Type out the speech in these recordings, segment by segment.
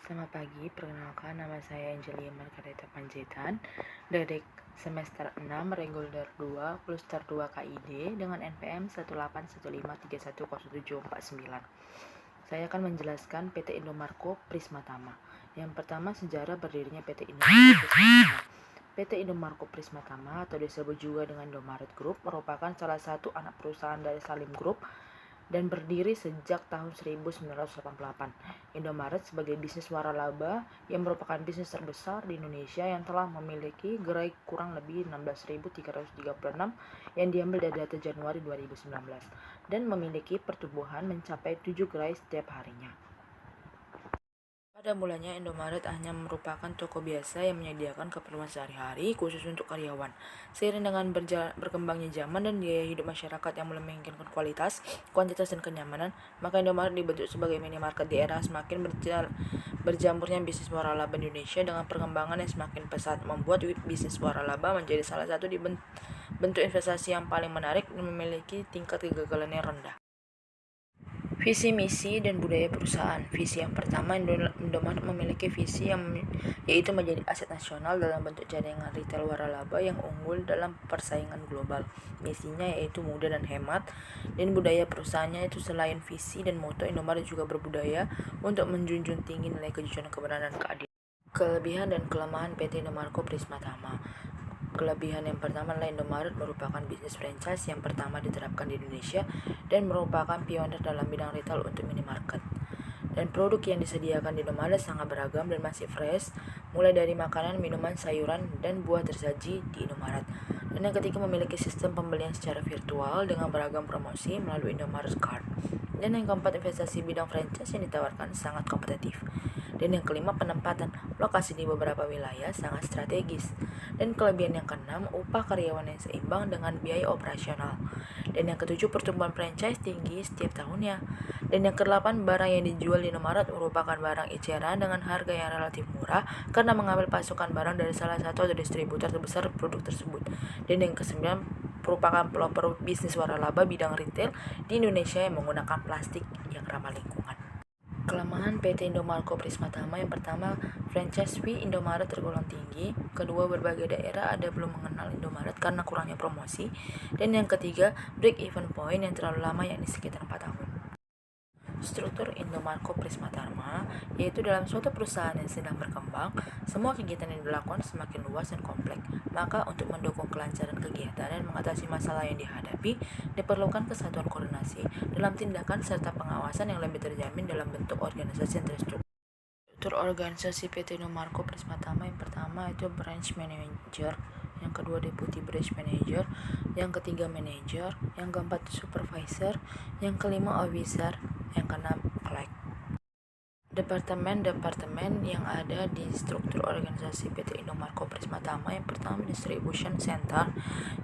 Selamat pagi, perkenalkan nama saya Angelia Margareta Panjaitan dari semester 6 reguler 2 kluster 2 KID dengan NPM 18153100749. Saya akan menjelaskan PT Indomarko Prismatama. Yang pertama, sejarah berdirinya PT Indomarko Prismatama. PT Indomarko Prismatama atau disebut juga dengan Indomaret Group merupakan salah satu anak perusahaan dari Salim Group dan berdiri sejak tahun 1988. Indomaret sebagai bisnis waralaba yang merupakan bisnis terbesar di Indonesia yang telah memiliki gerai kurang lebih 16.336 yang diambil dari data Januari 2019 dan memiliki pertumbuhan mencapai 7 gerai setiap harinya. Pada mulanya, Indomaret hanya merupakan toko biasa yang menyediakan keperluan sehari-hari khusus untuk karyawan. Seiring dengan berkembangnya zaman dan gaya hidup masyarakat yang mulai menginginkan kualitas, kuantitas, dan kenyamanan, maka Indomaret dibentuk sebagai minimarket di era semakin berjamurnya bisnis waralaba di Indonesia dengan perkembangan yang semakin pesat, membuat bisnis waralaba menjadi salah satu bentuk investasi yang paling menarik dan memiliki tingkat kegagalan yang rendah. Visi, misi, dan budaya perusahaan. Visi yang pertama, Indomaret memiliki visi yaitu menjadi aset nasional dalam bentuk jaringan retail waralaba yang unggul dalam persaingan global. Misinya yaitu mudah dan hemat, dan budaya perusahaannya itu selain visi dan moto, Indomaret juga berbudaya untuk menjunjung tinggi nilai kejujuran, kebenaran, dan keadilan. Kelebihan dan kelemahan PT Indomarko Prismatama. Kelebihan yang pertama adalah Indomaret merupakan bisnis franchise yang pertama diterapkan di Indonesia dan merupakan pionir dalam bidang retail untuk minimarket. Dan produk yang disediakan di Indomaret sangat beragam dan masih fresh, mulai dari makanan, minuman, sayuran, dan buah tersaji di Indomaret. Dan yang ketiga, memiliki sistem pembelian secara virtual dengan beragam promosi melalui Indomaret Card. Dan yang keempat, investasi bidang franchise yang ditawarkan sangat kompetitif. Dan yang kelima, penempatan lokasi di beberapa wilayah sangat strategis. Dan kelebihan yang keenam, upah karyawan yang seimbang dengan biaya operasional. Dan yang ketujuh, pertumbuhan franchise tinggi setiap tahunnya. Dan yang kedelapan, barang yang dijual di Indomaret merupakan barang eceran dengan harga yang relatif murah karena mengambil pasokan barang dari salah satu atau distributor terbesar produk tersebut. Dan yang kesembilan, merupakan pelopor bisnis waralaba bidang retail di Indonesia yang menggunakan plastik yang ramah lingkungan. Kelemahan PT Indomarko Prismatama yang pertama, franchise fee Indomaret tergolong tinggi. Kedua, berbagai daerah ada belum mengenal Indomaret karena kurangnya promosi. Dan yang ketiga, break even point yang terlalu lama, yakni sekitar 4 tahun. Struktur Indomarko Prismatama yaitu dalam suatu perusahaan yang sedang berkembang, semua kegiatan yang dilakukan semakin luas dan kompleks. Maka untuk mendukung kelancaran kegiatan dan mengatasi masalah yang dihadapi, diperlukan kesatuan koordinasi dalam tindakan serta pengawasan yang lebih terjamin dalam bentuk organisasi yang terstruktur. Struktur organisasi PT Indomarko Prismatama yang pertama itu branch manager, yang kedua deputy branch manager, yang ketiga manager, yang keempat supervisor, yang kelima officer, yang keenam clerk. Departemen-departemen yang ada di struktur organisasi PT Indomarko Prismatama yang pertama distribution center,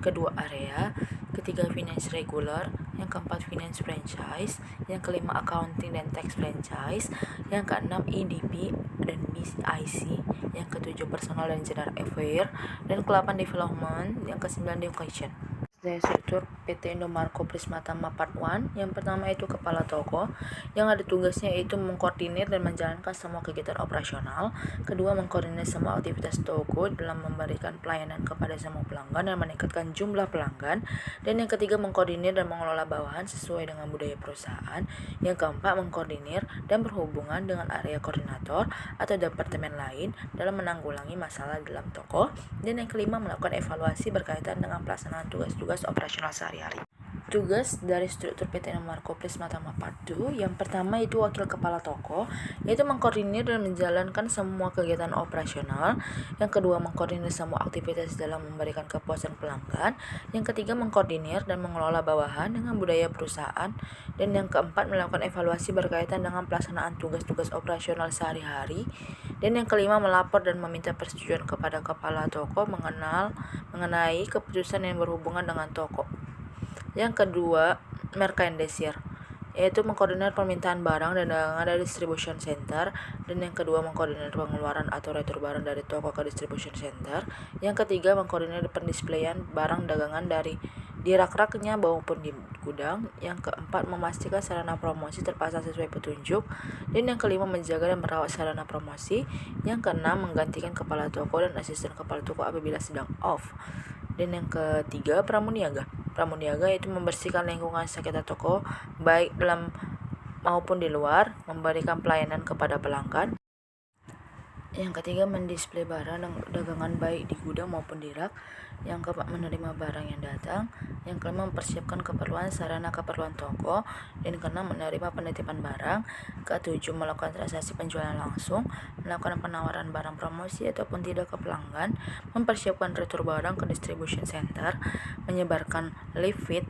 kedua area, ketiga finance regular, yang keempat finance franchise, yang kelima accounting dan tax franchise, yang keenam EDP dan BIC, yang ketujuh personal dan general affair, dan ke-8 development, yang ke-9 education. Dari struktur PT Indomarko Prismatama Part 1, yang pertama itu kepala toko yang ada tugasnya yaitu mengkoordinir dan menjalankan semua kegiatan operasional. Kedua, mengkoordinir semua aktivitas toko dalam memberikan pelayanan kepada semua pelanggan dan meningkatkan jumlah pelanggan. Dan yang ketiga, mengkoordinir dan mengelola bawahan sesuai dengan budaya perusahaan. Yang keempat, mengkoordinir dan berhubungan dengan area koordinator atau departemen lain dalam menanggulangi masalah dalam toko. Dan yang kelima, melakukan evaluasi berkaitan dengan pelaksanaan tugas operasional sehari-hari. Tugas dari struktur PT Indomarko Prismatama Part 2, yang pertama itu wakil kepala toko, yaitu mengkoordinir dan menjalankan semua kegiatan operasional. Yang kedua, mengkoordinir semua aktivitas dalam memberikan kepuasan pelanggan. Yang ketiga, mengkoordinir dan mengelola bawahan dengan budaya perusahaan. Dan yang keempat, melakukan evaluasi berkaitan dengan pelaksanaan tugas-tugas operasional sehari-hari. Dan yang kelima, melapor dan meminta persetujuan kepada kepala toko mengenai keputusan yang berhubungan dengan toko. Yang kedua, merchandising, yaitu mengkoordinir permintaan barang dan dagangan dari distribution center. Dan yang kedua, mengkoordinir pengeluaran atau retur barang dari toko ke distribution center. Yang ketiga, mengkoordinir pendisplayan barang dagangan dari di rak-raknya maupun di gudang. Yang keempat, memastikan sarana promosi terpasang sesuai petunjuk. Dan yang kelima, menjaga dan merawat sarana promosi. Yang keenam, menggantikan kepala toko dan asisten kepala toko apabila sedang off. Dan yang ketiga, pramuniaga. Pramuniaga yaitu membersihkan lingkungan sekitar toko baik dalam maupun di luar, memberikan pelayanan kepada pelanggan. Yang ketiga, mendisplay barang dan dagangan baik di gudang maupun di rak. Yang keempat, menerima barang yang datang. Yang kelima, mempersiapkan keperluan sarana keperluan toko. Dan keenam, menerima penitipan barang. Ketujuh, melakukan transaksi penjualan langsung, melakukan penawaran barang promosi ataupun tidak ke pelanggan, mempersiapkan retur barang ke distribution center, menyebarkan leaflet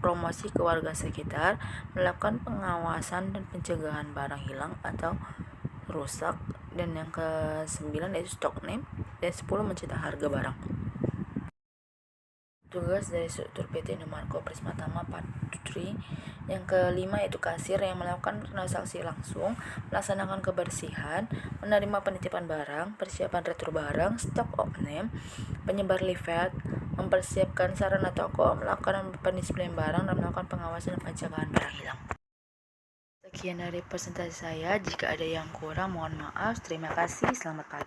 promosi ke warga sekitar, melakukan pengawasan dan pencegahan barang hilang atau rusak. Dan yang ke-9 yaitu stock name. Dan 10, mencetak harga barang. Tugas dari struktur PT Indomarko Prismatama Putri. Yang kelima yaitu kasir yang melakukan transaksi langsung, melaksanakan kebersihan, menerima penitipan barang, persiapan retur barang, stock name, penyebar leaflet, mempersiapkan sarana toko, melakukan pendisplayan barang, dan melakukan pengawasan dan pencegahan barang hilang. Sekian dari presentasi saya. Jika ada yang kurang, mohon maaf. Terima kasih. Selamat pagi.